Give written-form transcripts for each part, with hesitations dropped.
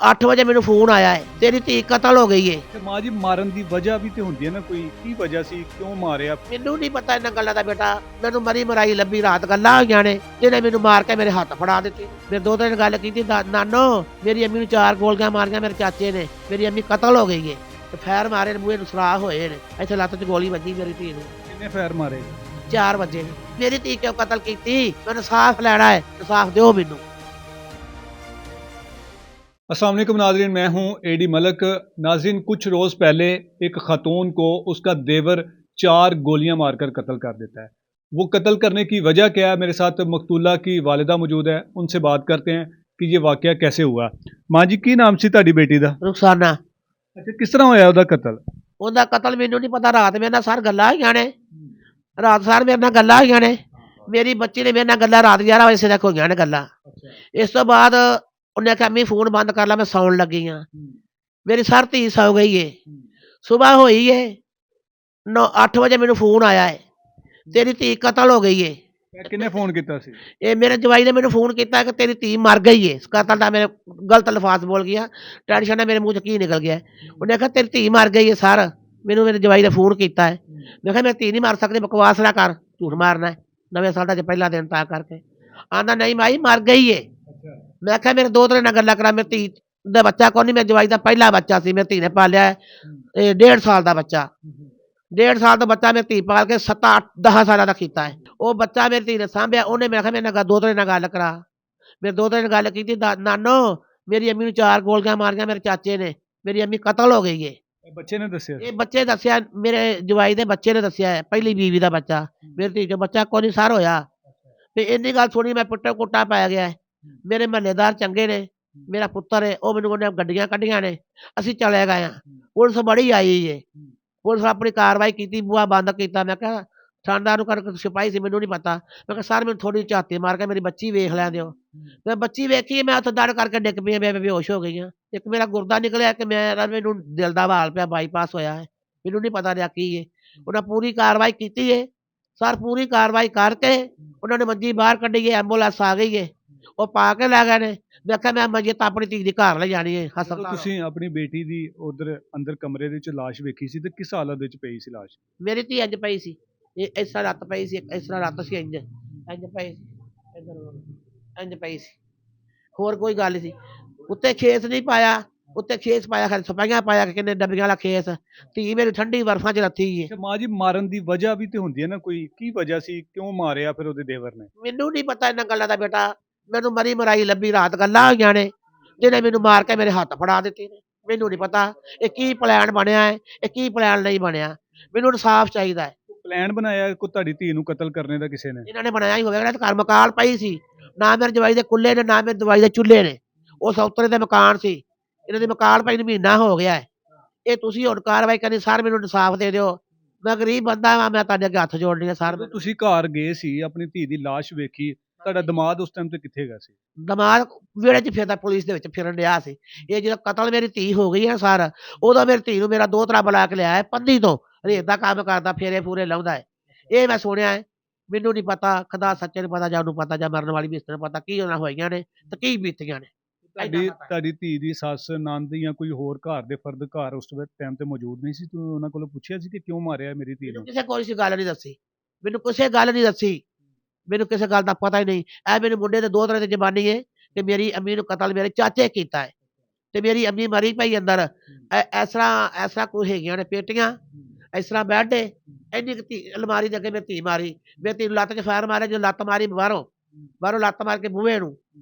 8 ਵਜੇ ਮੈਨੂੰ ਫੋਨ ਆਇਆ ਹੈ, ਤੇਰੀ ਧੀ ਕਤਲ ਹੋ ਗਈ ਹੈ। ਤੇ ਮਾਂ ਜੀ ਮਾਰਨ ਦੀ ਵਜ੍ਹਾ ਵੀ ਤੇ ਹੁੰਦੀ ਹੈ ਨਾ, ਕੋਈ ਕੀ ਵਜ੍ਹਾ ਸੀ, ਕਿਉਂ ਮਾਰਿਆ? ਮੈਨੂੰ ਨਹੀਂ ਪਤਾ ਇਹਨਾਂ ਗੱਲਾਂ ਦਾ ਬੇਟਾ, ਮੈਨੂੰ ਮਰੀ ਮਰਾਈ ਲੱਭੀ ਰਾਤ ਗੱਲਾਂ ਹੋਈਆਂ ਨੇ, ਜਿਹਨੇ ਮੈਨੂੰ ਮਾਰ ਕੇ ਮੇਰੇ ਹੱਥ ਫੜਾ ਦਿੱਤੇ। ਮੇਰੇ ਦੋ ਦਿਨ ਗੱਲ ਕੀਤੀ, ਨਾਨੋ ਮੇਰੀ ਅੰਮੀ ਨੂੰ 4 ਗੋਲੀਆਂ ਮਾਰੀਆਂ ਮੇਰੇ ਚਾਚੇ ਨੇ, ਮੇਰੀ ਅੰਮੀ ਕਤਲ ਹੋ ਗਈ ਹੈ। ਤੇ ਫੈਰ ਮਾਰੇ ਨੇ, ਬੂਹੇ ਨੂੰ ਸੁਰਾਖ ਹੋਏ ਨੇ, ਇੱਥੇ ਲੱਤ 'ਚ ਗੋਲੀ ਵੱਜੀ ਮੇਰੀ ਧੀ ਨੂੰ। ਕਿੰਨੇ ਫੈਰ ਮਾਰੇ? 4 ਵਜੇ ਨੇ। ਮੇਰੀ ਧੀ ਕਿਉਂ ਕਤਲ ਕੀਤੀ? ਮੈਨੂੰ ਸਾਫ਼ ਲੈਣਾ ਹੈ, ਸਾਫ਼ ਦਿਓ ਮੈਨੂੰ। अस्सलाम वालेकुम नाज़रीन, मैं हूं एडी मलक। नाज़रीन, कुछ रोज़ पहले एक ख़ातून को उसका देवर 4 गोलियां मारकर कत्ल कर देता है। वो कत्ल करने की वजह क्या है? मेरे साथ मकतूला की वालिदा मौजूद है, उनसे बात करते हैं कि ये वाक़या कैसे हुआ। माँ जी, की नाम सी तुहाडी बेटी दा? रुखसाना। अच्छा, किस तरह होया उहदा कत्ल? ਉਹਦਾ ਕਤਲ ਮੈਨੂੰ ਨਹੀਂ ਪਤਾ। ਰਾਤ ਮੇਰੇ ਨਾਲ ਸਰ ਗੱਲਾਂ ਹੋਈਆਂ ਨੇ, ਰਾਤ ਸਰ ਮੇਰੇ ਨਾਲ ਗੱਲਾਂ ਹੋਈਆਂ ਨੇ। ਮੇਰੀ ਬੱਚੀ ਨੇ ਮੇਰੇ ਨਾਲ ਗੱਲਾਂ ਰਾਤ 11 ਵਜੇ ਤੱਕ ਹੋਈਆਂ ਨੇ ਗੱਲਾਂ। ਇਸ ਤੋਂ ਬਾਅਦ ਉਹਨੇ ਆਖਿਆ ਮੈਂ ਫੋਨ ਬੰਦ ਕਰ ਲਾ, ਮੈਂ ਸੌਣ ਲੱਗੀ ਹਾਂ। ਮੇਰੀ ਸਰ ਧੀ ਸੌ ਗਈ ਏ। ਸੁਬਾਹ ਹੋਈ ਏ 8 ਵਜੇ ਮੈਨੂੰ ਫੋਨ ਆਇਆ ਹੈ, ਤੇਰੀ ਧੀ ਕਤਲ ਹੋ ਗਈ ਏ। किन्ने फोन किया सी? ਇਹ ਮੇਰੇ ਜਵਾਈ ਨੇ ਮੈਨੂੰ ਫੋਨ ਕੀਤਾ ਕਿ ਤੇਰੀ ਧੀ ਮਰ ਗਈ ਏ। ਕਤਲ ਦਾ ਮੇਰੇ ਗਲਤ ਲਫ਼ਾਜ਼ ਬੋਲ ਗਿਆ, ਟੈਨਸ਼ਨ ਨਾਲ ਮੇਰੇ ਮੂੰਹ 'ਚ ਕੀ ਨਿਕਲ ਗਿਆ। ਉਹਨੇ ਆਖਿਆ ਤੇਰੀ ਧੀ ਮਰ ਗਈ ਏ ਸਰ। ਮੈਨੂੰ ਮੇਰੇ ਜਵਾਈ ਨੇ ਫੋਨ ਕੀਤਾ ਹੈ। ਮੈਂ ਕਿਹਾ ਮੇਰੀ ਧੀ ਨਹੀਂ ਮਰ ਸਕਦੀ, ਬਕਵਾਸ ਨਾ ਕਰ, ਝੂਠ ਮਾਰਨਾ ਹੈ। ਨਵੇਂ ਸਾਲ ਦਾ ਜੇ ਪਹਿਲਾ ਦਿਨ ਤਾਂ ਕਰਕੇ ਆਂਦਾ ਨਹੀਂ ਮਾਈ ਮਰ ਗਈ ਏ। ਮੈਂ ਆਖਿਆ ਮੇਰੇ ਦੋ ਦਿਨ ਨਾਲ ਗੱਲਾਂ ਕਰਾਂ, ਮੇਰੀ ਧੀ ਦਾ ਬੱਚਾ ਕੋਈ ਨਹੀਂ, ਮੇਰੇ ਜਵਾਈ ਦਾ ਪਹਿਲਾ ਬੱਚਾ ਸੀ, ਮੇਰੀ ਧੀ ਨੇ ਪਾਲਿਆ ਹੈ। ਇਹ 1.5 ਸਾਲ ਦਾ ਬੱਚਾ, 1.5 ਸਾਲ ਦਾ ਬੱਚਾ ਮੇਰੀ ਧੀ ਪਾਲ ਕੇ 7-8-10 ਸਾਲਾਂ ਦਾ ਕੀਤਾ ਹੈ। ਉਹ ਬੱਚਾ ਮੇਰੀ ਧੀ ਨੇ ਸਾਂਭਿਆ। ਉਹਨੇ ਮੈਂ ਕਿਹਾ ਮੇਰੇ ਨਾਲ ਦੋ ਦਿਨ ਨਾਲ ਗੱਲ ਕਰਾ। ਮੇਰੇ ਦੋ ਦਿਨ ਗੱਲ ਕੀਤੀ, ਨਾਨੋ ਮੇਰੀ ਅੰਮੀ ਨੂੰ 4 ਗੋਲੀਆਂ ਮਾਰੀਆਂ ਮੇਰੇ ਚਾਚੇ ਨੇ, ਮੇਰੀ ਅੰਮੀ ਕਤਲ ਹੋ ਗਈ ਹੈ। बच्चे ने दस्या? ਇਹ ਬੱਚੇ ਦੱਸਿਆ, ਮੇਰੇ ਜਵਾਈ ਦੇ ਬੱਚੇ ਨੇ ਦੱਸਿਆ ਹੈ, ਪਹਿਲੀ ਬੀਵੀ ਦਾ ਬੱਚਾ। ਮੇਰੀ ਧੀ 'ਚੋਂ ਬੱਚਾ ਕੋਈ ਨਹੀਂ ਸਰ ਹੋਇਆ। ਤੇ ਇੰਨੀ ਗੱਲ ਸੁਣੀ ਮੈਂ ਪੁੱਟਾ ਕੁੱਟਾ ਪੈ ਗਿਆ। ਮੇਰੇ ਮਹੱਲੇਦਾਰ ਚੰਗੇ ਨੇ, ਮੇਰਾ ਪੁੱਤਰ ਹੈ, ਉਹ ਮੈਨੂੰ ਉਹਨੇ ਗੱਡੀਆਂ ਕੱਢੀਆਂ ਨੇ, ਅਸੀਂ ਚਲੇ ਗਏ ਹਾਂ। ਪੁਲਿਸ ਬੜੀ ਆਈ ਏ, ਪੁਲਿਸ ਆਪਣੀ ਕਾਰਵਾਈ ਕੀਤੀ, ਬੂਹਾ ਬੰਦ ਕੀਤਾ। ਮੈਂ ਕਿਹਾ ਥਾਣੇਦਾਰ ਨੂੰ ਕਰਕੇ ਸਿਪਾਹੀ ਸੀ, ਮੈਨੂੰ ਨਹੀਂ ਪਤਾ। ਮੈਂ ਕਿਹਾ ਸਰ ਮੈਨੂੰ ਥੋੜੀ ਝਾਤੀ ਮਾਰ ਕੇ ਮੇਰੀ ਬੱਚੀ ਵੇਖ ਲੈਣ ਦਿਓ। ਮੈਂ ਬੱਚੀ ਵੇਖੀ, ਮੈਂ ਉੱਥੇ ਦੜ ਕਰਕੇ ਡਿੱਗ ਪਈ, ਮੈਂ ਬੇਹੋਸ਼ ਹੋ ਗਈ ਹਾਂ। ਇੱਕ ਮੇਰਾ ਗੁਰਦਾ ਨਿਕਲਿਆ ਕਿ ਮੈਨੂੰ ਦਿਲ ਦਾ ਹਾਲ ਪਿਆ, ਬਾਈਪਾਸ ਹੋਇਆ ਹੈ, ਮੈਨੂੰ ਨਹੀਂ ਪਤਾ ਰਿਹਾ ਕੀ ਹੈ। ਉਹਨਾਂ ਪੂਰੀ ਕਾਰਵਾਈ ਕੀਤੀ ਹੈ ਸਰ, ਪੂਰੀ ਕਾਰਵਾਈ ਕਰਕੇ ਉਹਨਾਂ ਨੇ ਮੰਜੀ ਬਾਹਰ ਕੱਢੀ ਹੈ, ਐਂਬੂਲੈਂਸ ਆ ਗਈ ਹੈ, ਉਹ ਪਾ ਕੇ ਲੈ ਗਏ ਨੇ। ਮੈਂ ਕਿਹਾ ਮੈਂ ਮੰਜੀ ਤਾਂ ਆਪਣੀ ਧੀ ਦੀ ਘਰ ਲੈ ਜਾਣੀ ਹੈ ਹਸਪਤਾਲ। ਤੁਸੀਂ ਆਪਣੀ ਬੇਟੀ ਦੀ ਉਧਰ ਅੰਦਰ ਕਮਰੇ ਦੇ ਵਿੱਚ ਲਾਸ਼ ਵੇਖੀ ਸੀ ਤੇ ਕਿਸ ਹਾਲਤ ਵਿੱਚ ਪਈ ਸੀ ਲਾਸ਼? ਮੇਰੀ ਧੀ ਇੰਜ ਪਈ ਸੀ, ਇਹ ਇਸ ਤਰ੍ਹਾਂ ਰੱਤ ਪਈ ਸੀ, ਇਸ ਤਰ੍ਹਾਂ ਰੱਤ ਸੀ, ਇੰਜ ਪਈ ਸੀ, ਇੰਜ ਪਈ ਸੀ, ਹੋਰ ਕੋਈ ਗੱਲ ਨਹੀਂ ਸੀ। ਉੱਤੇ ਖੇਸ ਨਹੀਂ ਪਾਇਆ, ਉੱਤੇ ਖੇਸ ਪਾਇਆ ਖਾਲੀ ਸਪਾਈਆਂ ਪਾਇਆ, ਕਿੰਨੇ ਡੱਬੀਆਂ ਵਾਲਾ ਖੇਸ। ਧੀ ਮੇਰੀ ਠੰਡੀ ਬਰਫਾਂ 'ਚ ਰੱਥੀ ਹੈ। ਮਾਂ ਜੀ, ਮਾਰਨ ਦੀ ਵਜ੍ਹਾ ਵੀ ਤੇ ਹੁੰਦੀ ਹੈ ਨਾ, ਕੋਈ ਕੀ ਵਜ੍ਹਾ ਸੀ, ਕਿਉਂ ਮਾਰਿਆ ਫਿਰ ਉਹਦੇ ਦੇਵਰ ਨੇ? ਮੈਨੂੰ ਨਹੀਂ ਪਤਾ ਇਹਨਾਂ ਗੱਲਾਂ ਦਾ ਬੇਟਾ, ਮੈਨੂੰ ਮਰੀ ਮਰਾਈ ਲੱਭੀ ਰਾਤ ਗੱਲਾਂ ਹੋਈਆਂ ਨੇ, ਜਿਹਨੇ ਮੈਨੂੰ ਮਾਰ ਕੇ ਮੇਰੇ ਹੱਥ ਫੜਾ ਦਿੱਤੇ ਨੇ। ਮੈਨੂੰ ਨਹੀਂ ਪਤਾ ਇਹ ਕੀ ਪਲਾਨ ਬਣਿਆ ਹੈ, ਇਹ ਕੀ ਪਲਾਨ ਨਹੀਂ ਬਣਿਆ। ਮੈਨੂੰ ਇਨਸਾਫ ਚਾਹੀਦਾ ਹੈ। ਪਲਾਨ ਬਣਾਇਆ ਕੋ ਤੁਹਾਡੀ ਧੀ ਨੂੰ ਕਤਲ ਕਰਨੇ ਦਾ ਕਿਸੇ ਨੇ? ਇਹਨਾਂ ਨੇ ਬਣਾਇਆ ਹੀ ਹੋਵੇਗਾ। ਘਰ ਮਕਾਨ ਪਈ ਸੀ, ਨਾ ਮੇਰੇ ਜਵਾਈ ਦੇ ਕੁੱਲੇ ਨੇ, ਨਾ ਮੇਰੇ ਜਵਾਈ ਦੇ ਚੁੱਲ੍ਹੇ ਨੇ, ਉਹ ਸੌਤਰੇ ਦੇ ਮਕਾਨ ਸੀ। ਇਹਨਾਂ ਦੇ ਮਕਾਨ ਪਈ ਨੂੰ ਮਹੀਨਾ ਹੋ ਗਿਆ ਹੈ। ਇਹ ਤੁਸੀਂ ਹੁਣ ਕਾਰਵਾਈ ਕਰਨੀ ਸਰ, ਮੈਨੂੰ ਇਨਸਾਫ ਦੇ ਦਿਓ। ਮੈਂ ਗਰੀਬ ਬੰਦਾ ਵਾਂ, ਮੈਂ ਤੁਹਾਡੇ ਅੱਗੇ ਹੱਥ ਜੋੜਨੀ ਆ ਸਰ। ਜਦੋਂ ਤੁਸੀਂ ਘਰ ਗਏ ਸੀ, ਆਪਣੀ ਧੀ ਦੀ ਲਾਸ਼ ਵੇਖੀ, ਤੁਹਾਡਾ ਦਿਮਾਗ ਉਸ ਟਾਈਮ ਤੇ ਕਿੱਥੇ ਗਿਆ ਸੀ? ਦਿਮਾਗ ਵਿਹੜੇ 'ਚ ਫਿਰਦਾ, ਪੁਲਿਸ ਦੇ ਵਿੱਚ ਫਿਰਨ ਡਿਆ ਸੀ। ਇਹ ਜਦੋਂ ਕਤਲ ਮੇਰੀ ਧੀ ਹੋ ਗਈ ਹੈ ਸਰ, ਉਦੋਂ ਮੇਰੀ ਧੀ ਨੂੰ ਮੇਰਾ ਦੋਹਤਰਾ ਬੁਲਾ ਕੇ ਲਿਆਇਆ ਪੰਦੀ ਤੋਂ, ਰੇਤ ਦਾ ਕੰਮ ਕਰਦਾ, ਫੇਰੇ ਫੂਰੇ ਲਾਉਂਦਾ ਹੈ। ਇਹ ਮੈਂ ਸੁਣਿਆ ਹੈ, ਮੈਨੂੰ ਨਹੀਂ ਪਤਾ, ਖੁਦਾ ਸੱਚੇ ਨੂੰ ਪਤਾ, ਜਾਂ ਉਹਨੂੰ ਪਤਾ, ਜਾਂ ਮਰਨ ਵਾਲੀ ਬਿਸਤਰ ਨੂੰ ਪਤਾ ਕੀ ਉਹਨਾਂ ਹੋਈਆਂ ਨੇ ਤੇ ਕੀ ਬੀਤੀਆਂ ਨੇ। ਤੁਹਾਡੀ ਧੀ ਦੀ ਸੱਸ, ਨੰਦ ਜਾਂ ਕੋਈ ਹੋਰ ਘਰ ਦੇ ਫਰਦ ਘਰ ਉਸ ਟਾਈਮ ਤੇ ਮੌਜੂਦ ਨਹੀਂ ਸੀ? ਤੂੰ ਉਹਨਾਂ ਕੋਲੋਂ ਪੁੱਛਿਆ ਸੀ ਕਿ ਕਿਉਂ ਮਾਰਿਆ ਮੇਰੀ ਧੀ ਨੂੰ? ਕਿਸੇ ਕੋਈ ਗੱਲ ਨਹੀਂ ਦੱਸੀ, ਮੈਨੂੰ ਕਿਸੇ ਗੱਲ ਨਹੀਂ ਦੱਸੀ, ਮੈਨੂੰ ਕਿਸੇ ਗੱਲ ਦਾ ਪਤਾ ਹੀ ਨਹੀਂ। ਇਹ ਮੇਰੇ ਮੁੰਡੇ ਦੇ 2 ਤਰ੍ਹਾਂ ਦੀ ਜ਼ਬਾਨੀ ਹੈ ਕਿ ਮੇਰੀ ਅੰਮੀ ਨੂੰ ਕਤਲ ਮੇਰੇ ਚਾਚੇ ਕੀਤਾ ਹੈ ਤੇ ਮੇਰੀ ਅੰਮੀ ਮਰੀ ਪਈ ਅੰਦਰ। ਇਸ ਤਰ੍ਹਾਂ ਕੋਈ ਹੈਗੀਆਂ ਨੇ ਪੇਟੀਆਂ, ਇਸ ਤਰ੍ਹਾਂ ਬੈੱਡ ਏ, ਇੰਨੀ ਧੀ ਅਲਮਾਰੀ ਦੇ ਅੱਗੇ ਮੇਰੀ ਧੀ ਮਾਰੀ। ਮੇਰੀ ਧੀ ਨੂੰ ਲੱਤ 'ਚ ਫੈਰ ਮਾਰਿਆ, ਜਦੋਂ ਲੱਤ ਮਾਰੀ ਬਾਹਰੋਂ ਲੱਤ ਮਾਰ ਕੇ ਬੂਹੇ ਨੂੰ,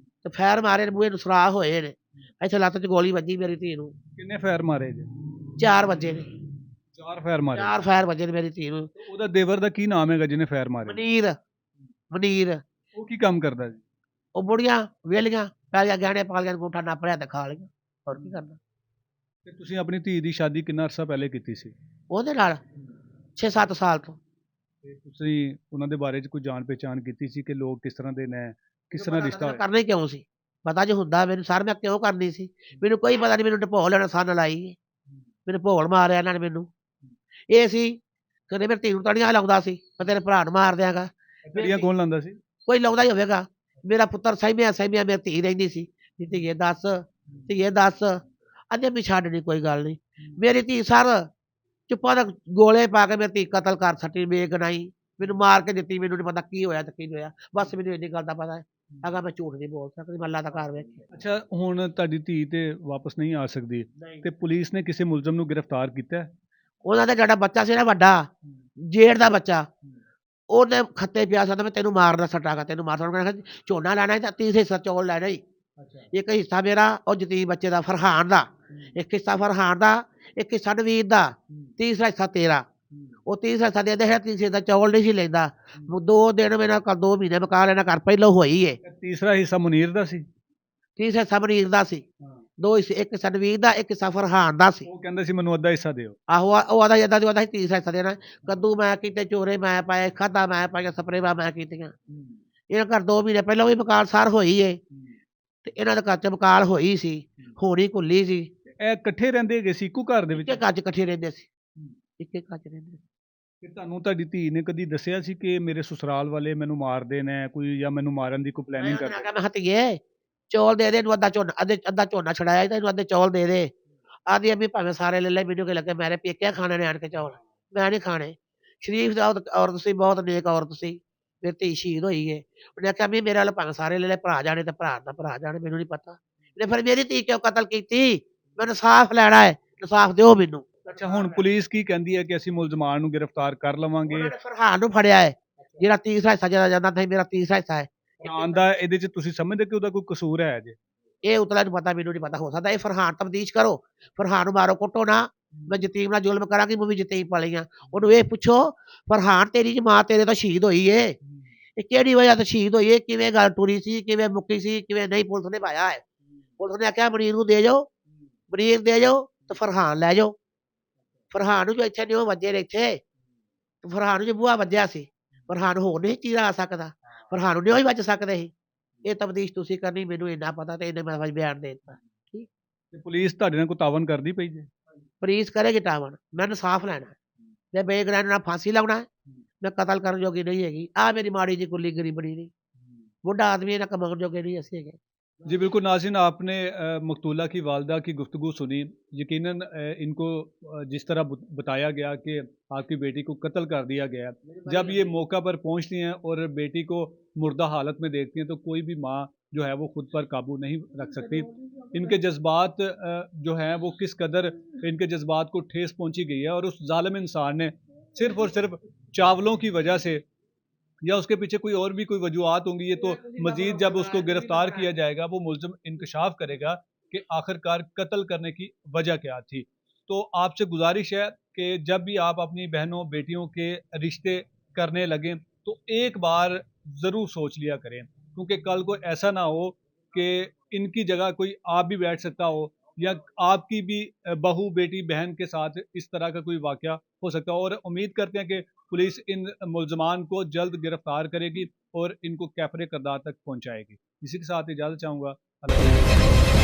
ਤੇ ਫੈਰ ਮਾਰੇ ਨੇ, ਬੂਹੇ ਨੂੰ ਸੁਰਾਖ ਹੋਏ ਨੇ, ਇੱਥੇ ਲੱਤ 'ਚ ਗੋਲੀ ਵੱਜੀ ਮੇਰੀ ਧੀ ਨੂੰ। ਕਿੰਨੇ ਫੈਰ ਮਾਰੇ ਜੀ? 4 ਵਜੇ ਨੇ, 4 ਫੈਰ ਮਾਰੇ? 4 ਫੈਰ ਵੱਜੇ ਨੇ ਮੇਰੀ ਧੀ ਨੂੰ। ਉਹਦਾ ਦੇਵਰ ਦਾ ਕੀ ਨਾਮ ਹੈਗਾ ਜਿਹਨੇ ਫੈਰ ਮਾਰੇ? ਮਨੀਰ। ਉਹ ਕੀ ਕੰਮ ਕਰਦਾ ਜੀ? ਉਹ ਬੁੜੀਆਂ ਵੇਲੀਆਂ ਪੈ ਗਿਆ, ਗਹਿਣੇ ਪਾ ਲਿਆ, ਅੰਗੂਠਾ ਨੱਪ ਲਿਆ ਤੇ ਖਾ ਲਿਆ, ਹੋਰ ਕੀ ਕਰਨਾ। ਤੇ ਤੁਸੀਂ ਆਪਣੀ ਧੀ ਦੀ ਸ਼ਾਦੀ ਕਿੰਨਾ ਅਰਸਾ ਪਹਿਲੇ ਕੀਤੀ ਸੀ? ਉਹਦੇ ਨਾਲ 6-7 ਸਾਲ ਤੋਂ। ਤੇ ਤੁਸੀਂ ਉਹਨਾਂ ਦੇ ਬਾਰੇ 'ਚ ਕੋਈ ਜਾਣ ਪਹਿਚਾਣ ਕੀਤੀ ਸੀ ਕਿ ਲੋਕ ਕਿਸ ਤਰ੍ਹਾਂ ਦੇ ਨੇ, ਕਿਸ ਤਰ੍ਹਾਂ ਰਿਸ਼ਤਾ ਹੋਇਆ? ਕਰਨਾ ਹੀ ਕਿਉਂ ਸੀ? ਪਤਾ ਜੇ ਹੁੰਦਾ ਮੈਨੂੰ ਸਰ, ਮੈਂ ਕਿਉਂ ਕਰਨੀ ਸੀ? ਮੈਨੂੰ ਕੋਈ ਪਤਾ ਨਹੀਂ, ਮੈਨੂੰ ਢਪੋਲ ਲੈਣਾ ਸੰਨ ਲਾਈ, ਮੈਨੂੰ ਭੋਲ ਮਾਰਿਆ ਇਹਨਾਂ ਨੇ। ਮੈਨੂੰ ਇਹ ਸੀ ਕਦੇ ਮੇਰੀ ਧੀ ਨੂੰ ਤੜੀਆਂ ਲਾਉਂਦਾ ਸੀ, ਮੈਂ ਤੇਰੇ ਭਰਾ ਨੂੰ ਮਾਰ ਦਿਆਂਗਾ। ਤੜੀਆਂ ਕੌਣ ਲਾਉਂਦਾ ਸੀ? ਕੋਈ ਲਾਉਂਦਾ ਹੀ ਹੋਵੇਗਾ। ਮੇਰਾ ਪੁੱਤਰ ਸਹਿਮਿਆ ਮੇਰੀ ਧੀ ਰਹਿੰਦੀ ਸੀ। ਧੀਏ ਦੱਸ ਧੀਏ ਦੱਸ, ਕਹਿੰਦੇ ਵੀ ਛੱਡ ਨੀ ਕੋਈ ਗੱਲ ਨਹੀਂ। ਮੇਰੀ ਧੀ ਸਰ ਚੁੱਪਾਂ ਦਾ ਗੋਲੇ ਪਾ ਕੇ ਮੇਰੀ ਧੀ ਕਤਲ ਕਰ ਛੱਡੀ ਬੇਗਨਾਹੀ, ਮੈਨੂੰ ਮਾਰ ਕੇ ਦਿੱਤੀ, ਮੈਨੂੰ ਨੀ ਪਤਾ ਕੀ ਹੋਇਆ ਤੇ ਕੀ ਨਹੀਂ ਹੋਇਆ, ਬਸ ਮੈਨੂੰ ਇੰਨੀ ਗੱਲ ਦਾ ਪਤਾ ਹੈ। ਅਗਰ ਮੈਂ ਝੂਠ ਨਹੀਂ ਬੋਲ ਸਕਦੀ, ਮੈਂ ਅੱਲਾ ਦਾ ਘਰ ਵੇਖਿਆ। ਅੱਛਾ, ਹੁਣ ਤੁਹਾਡੀ ਧੀ ਤੇ ਵਾਪਸ ਨਹੀਂ ਆ ਸਕਦੀ ਤੇ ਪੁਲਿਸ ਨੇ ਕਿਸੇ ਮੁਲਜ਼ਮ ਨੂੰ ਗ੍ਰਿਫਤਾਰ ਕੀਤਾ ਹੈ? ਉਹਨਾਂ ਦਾ ਜਿਹੜਾ ਬੱਚਾ ਸੀ ਨਾ ਵੱਡਾ, ਜੇਠ ਦਾ ਬੱਚਾ, ਉਹਨੇ ਖੱਤੇ ਪਿਆ ਸਕਦਾ ਮੈਂ ਤੈਨੂੰ ਮਾਰਨਾ ਸਟਾਗਾ, ਤੈਨੂੰ ਮਾਰ ਸਕਦਾ, ਝੋਨਾ ਲੈਣਾ ਸੀ ਤਾਂ 30 ਹਿੱਸਾ ਚੌਲ ਲੈਣਾ ਹੀ। ਇੱਕ ਹਿੱਸਾ ਮੇਰਾ ਉਹ ਜਤੀਮ ਬੱਚੇ ਦਾ ਫਰਹਾਨ ਦਾ, ਇੱਕ ਹਿੱਸਾ ਫਰਹਾਨ ਦਾ, ਇੱਕ ਹਿੱਸਾ ਨਵੀਦ ਦਾ, ਤੀਸਰਾ ਹਿੱਸਾ ਤੇਰਾ। ਉਹ ਤੀਸਰਾ ਹਿੱਸਾ ਦੇ ਦੇ, ਤੀਸਰੇ ਦਾ ਚੌਲ ਨਹੀਂ ਸੀ ਲੈਂਦਾ। 2 ਦਿਨ ਮੇਰਾ 2 ਮਹੀਨੇ ਮਕਾ ਲੈਣਾ ਘਰ ਪਹਿਲਾਂ ਹੋਈ ਏ। ਤੀਸਰਾ ਹਿੱਸਾ ਮੁਨੀਰ ਦਾ ਸੀ? ਤੀਸਰਾ ਹਿੱਸਾ ਮਨੀਰ ਦਾ ਸੀ। 2 ਹਿੱਸੇ, ਇੱਕ ਹਿੱਸਾ ਨਵੀਦ ਦਾ, ਇੱਕ ਹਿੱਸਾ ਫਰਹਾਨ ਦਾ ਸੀ। ਉਹ ਕਹਿੰਦਾ ਸੀ ਮੈਨੂੰ ਅੱਧਾ ਹਿੱਸਾ ਦਿਓ। ਆਹੋ ਉਹ ਆਦਾ ਏਦਾਂ ਦੀ ਉਹਦਾ ਸੀ ਤੀਸਰਾ ਹਿੱਸਾ ਦੇਣਾ। ਕੱਦੂ ਮੈਂ ਕੀਤੇ, ਚੋਰੇ ਮੈਂ ਪਾਏ, ਖਾਧਾ ਮੈਂ ਪਾਈਆਂ, ਸਪਰੇਵਾਂ ਮੈਂ ਕੀਤੀਆਂ। ਇਹਨਾਂ ਘਰ 2 ਮਹੀਨੇ ਪਹਿਲਾਂ ਵੀ ਮਕਾਨ ਸਾਰ ਹੋਈ ਏ ਤੇ ਇਹਨਾਂ ਦੇ ਘਰ ਚ ਮਕਾਨ ਹੋਈ ਸੀ, ਹੋਣੀ ਕੁੱਲੀ ਸੀ। ਇਹ ਇਕੱਠੇ ਰਹਿੰਦੇ ਹੈਗੇ ਸੀ ਇੱਕੋ ਘਰ ਦੇ ਵਿੱਚ? ਇੱਕੇ ਘਰ ਚ ਇਕੱਠੇ ਰਹਿੰਦੇ ਸੀ, ਇੱਕੇ ਘਰ ਚ ਰਹਿੰਦੇ ਸੀ। ਤੇ ਤੁਹਾਨੂੰ ਤੁਹਾਡੀ ਧੀ ਨੇ ਕਦੀ ਦੱਸਿਆ ਸੀ ਕਿ ਮੇਰੇ ਸਸੁਰਾਲ ਵਾਲੇ ਮੈਨੂੰ ਮਾਰਦੇ ਨੇ ਕੋਈ, ਜਾਂ ਮੈਨੂੰ ਮਾਰਨ ਦੀ ਕੋਈ ਪਲੈਨਿੰਗ ਮੈਂ ਕਰਦੇ? ਕਿਹਾ ਮੈਂ ਧੀਏ ਚੌਲ ਦੇ ਦੇ ਇਹਨੂੰ, ਅੱਧਾ ਝੋਨਾ, ਅੱਧਾ ਝੋਨਾ ਛੜਾਇਆ, ਇਹਨੂੰ ਅੱਧੇ ਚੌਲ ਦੇ ਦੇ। ਆਦੀ ਅੰਮੀ ਭਾਵੇਂ ਸਾਰੇ ਲੈ ਲੈ, ਮੈਨੂੰ ਕੀ ਲੱਗੇ, ਮੇਰੇ ਪੇਕਿਆਂ ਖਾਣੇ ਨੇ ਆਣ ਕੇ ਚੌਲ, ਮੈਂ ਨਹੀਂ ਖਾਣੇ। ਸ਼ਰੀਫ ਦਾ ਔਰਤ ਸੀ, ਬਹੁਤ ਨੇਕ ਔਰਤ ਸੀ, ਮੇਰੀ ਧੀ ਸ਼ਹੀਦ ਹੋਈ ਏ। ਉਹਨੇ ਆਖਿਆ ਵੀ ਮੇਰੇ ਵੱਲ ਭਾਵੇਂ ਸਾਰੇ ਲੈ ਲੈ, ਭਰਾ ਜਾਣੇ ਤੇ ਭਰਾ ਦਾ ਭਰਾ ਜਾਣੇ, ਮੈਨੂੰ ਨਹੀਂ ਪਤਾ ਇਹਨੇ ਫਿਰ ਮੇਰੀ ਧੀ ਕਿਉਂ ਕਤਲ ਕੀਤੀ। ਮੈਨੂੰ ਇਨਸਾਫ ਲੈਣਾ ਹੈ, ਇਨਸਾਫ ਦਿਓ ਮੈਨੂੰ। ਅੱਛਾ, ਹੁਣ ਪੁਲਿਸ ਕੀ ਕਹਿੰਦੀ ਹੈ ਕਿ ਅਸੀਂ ਮੁਲਜ਼ਮਾਨ ਨੂੰ ਗ੍ਰਿਫਤਾਰ ਕਰ ਲਵਾਂਗੇ? ਉਹਨਾਂ ਨੇ ਫਰਹਾਨ ਨੂੰ ਫੜਿਆ ਹੈ, ਜਿਹੜਾ ਤੀਸਰਾ ਹਿੱਸਾ ਜਿਹੜਾ ਜਾਂਦਾ ਨਹੀਂ, ਮੇਰਾ ਤੀਸਰਾ ਹਿੱਸਾ ਹੈ। ਫਰਹਾਨ ਦਾ ਇਹਦੇ 'ਚ ਤੁਸੀਂ ਸਮਝਦੇ ਕਿ ਉਹਦਾ ਕੋਈ ਕਸੂਰ ਹੈ ਜੇ? ਇਹ ਉਤਲਾ ਨੂੰ ਪਤਾ, ਮੈਨੂੰ ਨਹੀਂ ਪਤਾ, ਹੋ ਸਕਦਾ ਇਹ ਫਰਹਾਨ ਤਬਦੀਸ਼ ਕਰੋ, ਫਰਹਾਨ ਨੂੰ ਮਾਰੋ ਕੁੱਟੋ ਨਾ। ਮੈਂ ਯਤੀਮ ਨਾਲ ਜ਼ੁਲਮ ਕਰਾਂਗੀ, ਮੈਂ ਵੀ ਯਤੀਮ ਪਾਲੀਆਂ। ਉਹਨੂੰ ਇਹ ਪੁੱਛੋ ਫਰਹਾਨ ਤੇਰੀ ਮਾਂ ਤੇਰੇ ਤੋਂ ਸ਼ਹੀਦ ਹੋਈ ਏ, ਇਹ ਕਿਹੜੀ ਵਜ੍ਹਾ ਤੋਂ ਸ਼ਹੀਦ ਹੋਈ ਏ, ਕਿਵੇਂ ਗੱਲ ਟੁਰੀ ਸੀ, ਕਿਵੇਂ ਮੁੱਕੀ ਸੀ, ਕਿਵੇਂ ਨਹੀਂ, ਪੁਲਿਸ ਨੇ ਪਾਇਆ ਹੈ। ਪੁਲਿਸ ਨੇ ਆਖਿਆ ਮਰੀਜ਼ ਨੂੰ ਦੇ ਜਾਓ, ਮਰੀਜ਼ ਦੇ ਜਾਓ ਤੇ ਫਰਹਾਨ ਲੈ ਜਾਓ। ਫਰਹਾਨ ਨੂੰ ਜੋ ਇੱਥੇ ਨਹੀਂ ਉਹ ਵੱਜੇ ਨੇ ਇੱਥੇ, ਫਰਹਾਨ ਨੂੰ ਜੋ ਬੂਹਾ ਵੱਜਿਆ ਸੀ, ਫਰਹਾਨ ਹੋਰ ਨਹੀਂ ਚੀਰਾ ਆ ਸਕਦਾ, ਫਰਹਾਨ ਨੂੰ ਨਹੀਂ ਉਹੀ ਵੱਜ ਸਕਦੇ ਸੀ। ਇਹ ਤਬਦੀਸ਼ ਤੁਸੀਂ ਕਰਨੀ, ਮੈਨੂੰ ਇੰਨਾ ਪਤਾ ਤੇ ਇਹਨੇ ਮੈਂ ਬਿਆਨ ਦੇ ਦਿੱਤਾ। ਤੇ ਪੁਲਿਸ ਤੁਹਾਡੇ ਨਾਲ ਕੋਈ ਤਾਵਨ ਕਰਦੀ ਪਈ ਜੇ? ਪੁਲਿਸ ਕਰੇਗੀ ਤਾਵਨ, ਮੈਂ ਇਨਸਾਫ ਲੈਣਾ, ਮੈਂ ਬੇਗੁਨਾਹ ਨਾਲ ਫਾਂਸੀ ਲਾਉਣਾ, ਮੈਂ ਕਤਲ ਕਰਨ ਜੋਗੀ ਨਹੀਂ ਹੈਗੀ। ਆ ਮੇਰੀ ਮਾੜੀ ਜੀ ਕੁੱਲੀ ਗਰੀਬਣੀ ਨਹੀਂ, ਬੁੱਢਾ आदमी है ना, कमाने जोगे नहीं ऐसे है। जी बिल्कुल नाज़रीन, आपने मकतूला की वालदा की गुफ्तगू सुनी। यकीनन इनको जिस तरह बताया गया कि आपकी बेटी को कत्ल कर दिया गया, जब ये मौका पर पहुंचती हैं और बेटी को मुर्दा हालत में देखती हैं तो कोई भी माँ जो है वो खुद पर काबू नहीं रख सकती। इनके जज्बात जो हैं वो किस कदर इनके जज्बात को ठेस पहुंची गई है, और उस जालिम इंसान ने सिर्फ़ और सिर्फ चावलों की वजह से, या उसके पीछे कोई और भी कोई वजूहत होंगी, ये तो मज़ीद जब उसको गिरफ्तार किया जाएगा वो मुल्ज़िम इंकशाफ करेगा कि आखिरकार कत्ल करने की वजह क्या थी। तो आपसे गुजारिश है कि जब भी आप अपनी बहनों बेटियों के रिश्ते करने लगें तो एक बार ज़रूर सोच लिया करें, क्योंकि कल को ऐसा ना हो कि इनकी जगह कोई आप भी बैठ सकता हो, या आपकी भी बहू बेटी बहन के साथ इस तरह का कोई वाक़या हो सकता है। और उम्मीद करते हैं कि पुलिस इन मुल्ज़मान को जल्द गिरफ्तार करेगी और इनको कैफरे किरदार तक पहुँचाएगी। इसी के साथ इजाज़त चाहूँगा। अल्लाह।